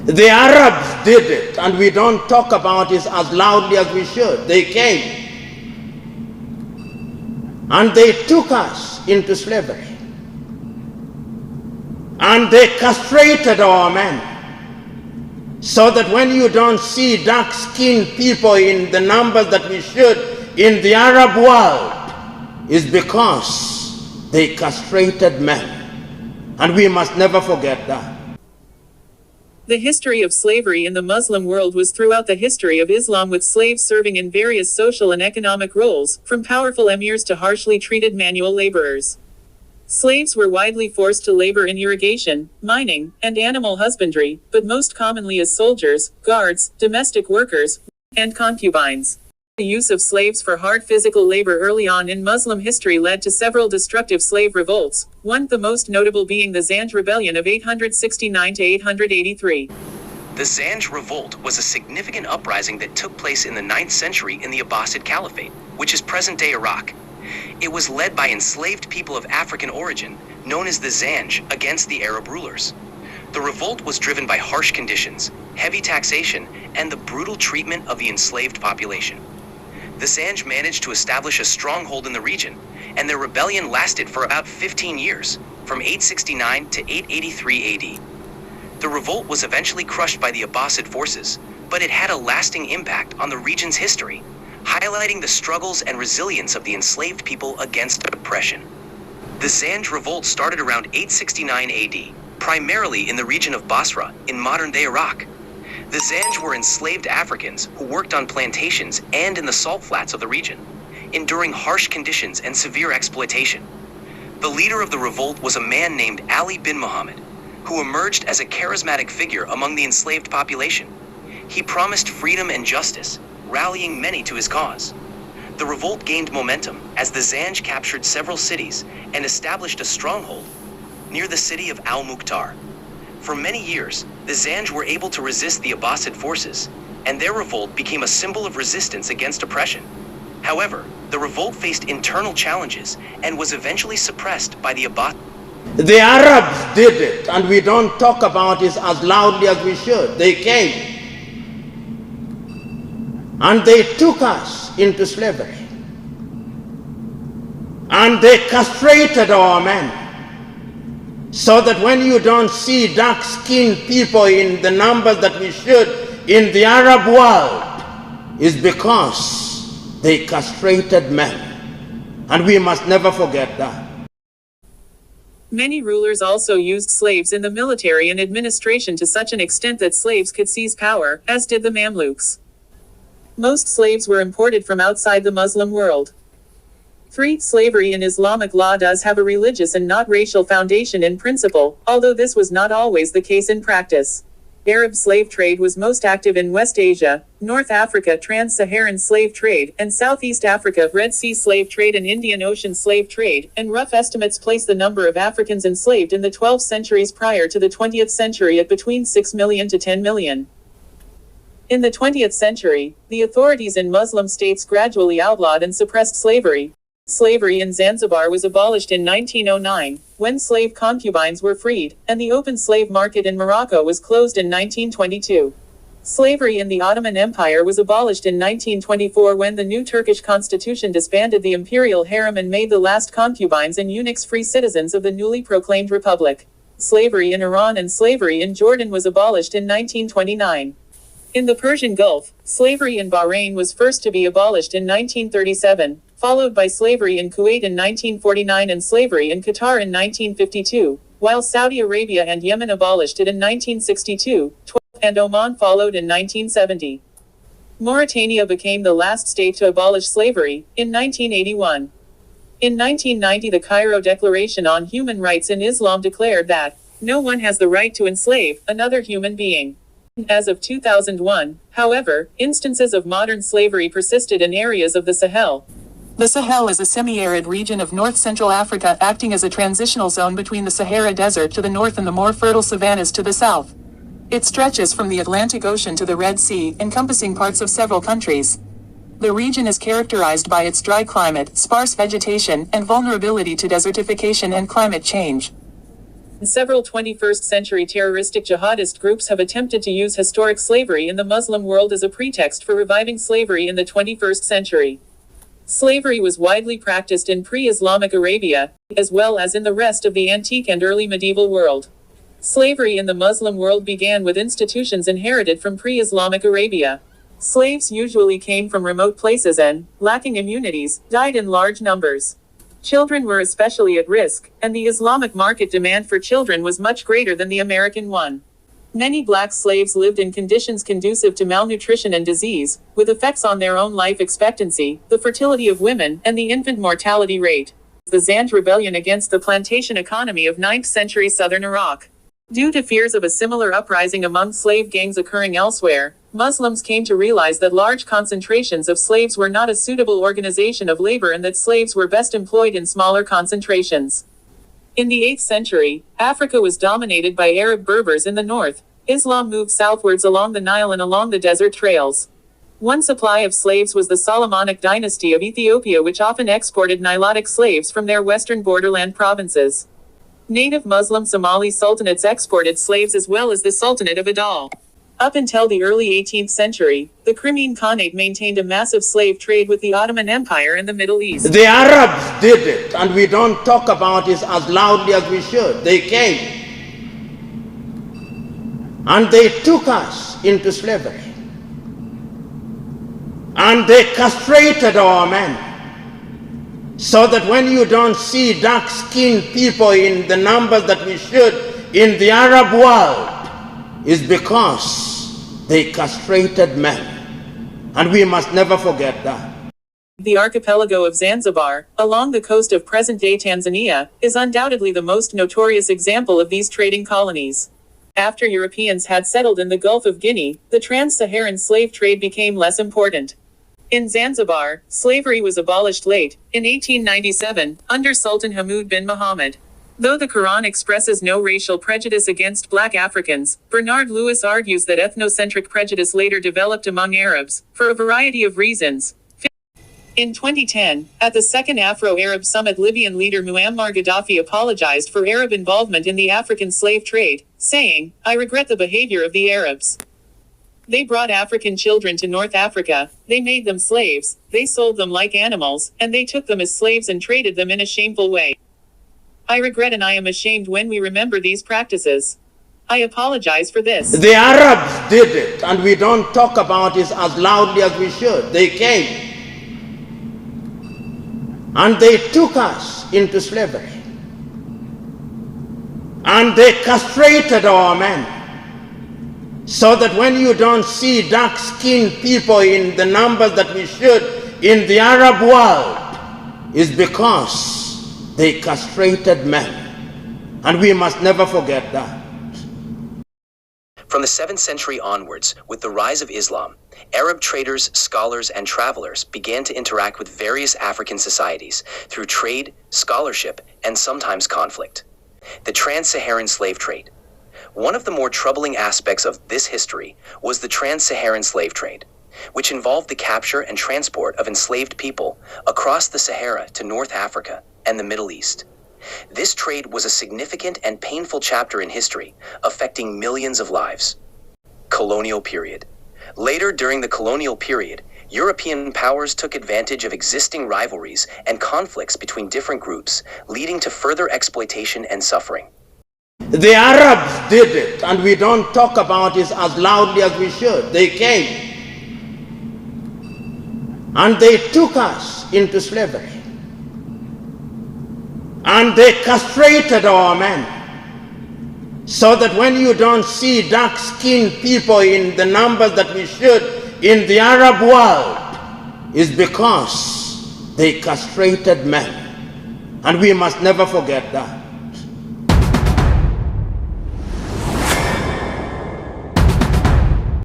The Arabs did it, and we don't talk about it as loudly as we should. They came and they took us into slavery, and they castrated our men, so that when you don't see dark-skinned people in the numbers that we should in the Arab world, is because they castrated men, and we must never forget that. The history of slavery in the Muslim world was throughout the history of Islam, with slaves serving in various social and economic roles, from powerful emirs to harshly treated manual laborers. Slaves were widely forced to labor in irrigation, mining, and animal husbandry, but most commonly as soldiers, guards, domestic workers, and concubines. The use of slaves for hard physical labor early on in Muslim history led to several destructive slave revolts, one the most notable being the Zanj Rebellion of 869 to 883. The Zanj Revolt was a significant uprising that took place in the 9th century in the Abbasid Caliphate, which is present-day Iraq. It was led by enslaved people of African origin, known as the Zanj, against the Arab rulers. The revolt was driven by harsh conditions, heavy taxation, and the brutal treatment of the enslaved population. The Zanj managed to establish a stronghold in the region, and their rebellion lasted for about 15 years, from 869 to 883 AD. The revolt was eventually crushed by the Abbasid forces, but it had a lasting impact on the region's history, highlighting the struggles and resilience of the enslaved people against oppression. The Zanj revolt started around 869 AD, primarily in the region of Basra, in modern-day Iraq. The Zanj were enslaved Africans who worked on plantations and in the salt flats of the region, enduring harsh conditions and severe exploitation. The leader of the revolt was a man named Ali bin Muhammad, who emerged as a charismatic figure among the enslaved population. He promised freedom and justice, rallying many to his cause. The revolt gained momentum as the Zanj captured several cities and established a stronghold near the city of Al-Mukhtar. For many years, the Zanj were able to resist the Abbasid forces, and their revolt became a symbol of resistance against oppression. However, the revolt faced internal challenges and was eventually suppressed by the Abbasid. The Arabs did it, and we don't talk about it as loudly as we should. They came and they took us into slavery, and they castrated our men, so that when you don't see dark-skinned people in the numbers that we should in the Arab world, is because they castrated men, and we must never forget that. Many rulers also used slaves in the military and administration to such an extent that slaves could seize power, as did the Mamluks. Most slaves were imported from outside the Muslim world. 3. Slavery in Islamic law does have a religious and not racial foundation in principle, although this was not always the case in practice. Arab slave trade was most active in West Asia, North Africa trans-Saharan slave trade, and Southeast Africa Red Sea slave trade and Indian Ocean slave trade, and rough estimates place the number of Africans enslaved in the 12 centuries prior to the 20th century at between 6 million to 10 million. In the 20th century, the authorities in Muslim states gradually outlawed and suppressed slavery. Slavery in Zanzibar was abolished in 1909, when slave concubines were freed, and the open slave market in Morocco was closed in 1922. Slavery in the Ottoman Empire was abolished in 1924 when the new Turkish constitution disbanded the imperial harem and made the last concubines and eunuchs free citizens of the newly proclaimed republic. Slavery in Iran and slavery in Jordan was abolished in 1929. In the Persian Gulf, slavery in Bahrain was first to be abolished in 1937, followed by slavery in Kuwait in 1949 and slavery in Qatar in 1952, while Saudi Arabia and Yemen abolished it in 1962, and Oman followed in 1970. Mauritania became the last state to abolish slavery, in 1981. In 1990, the Cairo Declaration on Human Rights in Islam declared that no one has the right to enslave another human being. As of 2001, however, instances of modern slavery persisted in areas of the Sahel. The Sahel is a semi-arid region of north-central Africa acting as a transitional zone between the Sahara Desert to the north and the more fertile savannas to the south. It stretches from the Atlantic Ocean to the Red Sea, encompassing parts of several countries. The region is characterized by its dry climate, sparse vegetation, and vulnerability to desertification and climate change. Several 21st century terroristic jihadist groups have attempted to use historic slavery in the Muslim world as a pretext for reviving slavery in the 21st century. Slavery was widely practiced in pre-Islamic Arabia, as well as in the rest of the antique and early medieval world. Slavery in the Muslim world began with institutions inherited from pre-Islamic Arabia. Slaves usually came from remote places and, lacking immunities, died in large numbers. Children were especially at risk, and the Islamic market demand for children was much greater than the American one. Many black slaves lived in conditions conducive to malnutrition and disease, with effects on their own life expectancy, the fertility of women, and the infant mortality rate. The Zand rebellion against the plantation economy of 9th century southern Iraq. Due to fears of a similar uprising among slave gangs occurring elsewhere, Muslims came to realize that large concentrations of slaves were not a suitable organization of labor and that slaves were best employed in smaller concentrations. In the 8th century, Africa was dominated by Arab Berbers in the north. Islam moved southwards along the Nile and along the desert trails. One supply of slaves was the Solomonic dynasty of Ethiopia, which often exported Nilotic slaves from their western borderland provinces. Native Muslim Somali sultanates exported slaves as well as the Sultanate of Adal. Up until the early 18th century, the Crimean Khanate maintained a massive slave trade with the Ottoman Empire in the Middle East. The Arabs did it, and we don't talk about it as loudly as we should. They came, and they took us into slavery, and they castrated our men, so that when you don't see dark-skinned people in the numbers that we should in the Arab world, is because they castrated men. And we must never forget that. The archipelago of Zanzibar, along the coast of present-day Tanzania, is undoubtedly the most notorious example of these trading colonies. After Europeans had settled in the Gulf of Guinea, the trans-Saharan slave trade became less important. In Zanzibar, slavery was abolished late, in 1897, under Sultan Hamoud bin Mohammed. Though the Quran expresses no racial prejudice against black Africans, Bernard Lewis argues that ethnocentric prejudice later developed among Arabs, for a variety of reasons. In 2010, at the second Afro-Arab Summit, Libyan leader Muammar Gaddafi apologized for Arab involvement in the African slave trade, saying, "I regret the behavior of the Arabs. They brought African children to North Africa, they made them slaves, they sold them like animals, and they took them as slaves and traded them in a shameful way. I regret and I am ashamed when we remember these practices. I apologize for this." The Arabs did it, and we don't talk about it as loudly as we should. They came, and they took us into slavery, and they castrated our men, so that when you don't see dark-skinned people in the numbers that we should in the Arab world, is because they castrated men. And we must never forget that. From the 7th century onwards, with the rise of Islam, Arab traders, scholars, and travelers began to interact with various African societies through trade, scholarship, and sometimes conflict. The trans-Saharan slave trade. One of the more troubling aspects of this history was the trans-Saharan slave trade, which involved the capture and transport of enslaved people across the Sahara to North Africa and the Middle East. This trade was a significant and painful chapter in history, affecting millions of lives. Colonial period. Later, during the colonial period, European powers took advantage of existing rivalries and conflicts between different groups, leading to further exploitation and suffering. The Arabs did it, and we don't talk about it as loudly as we should. They came, and they took us into slavery, and they castrated our men, so that when you don't see dark-skinned people in the numbers that we should in the Arab world, is because they castrated men. And we must never forget that.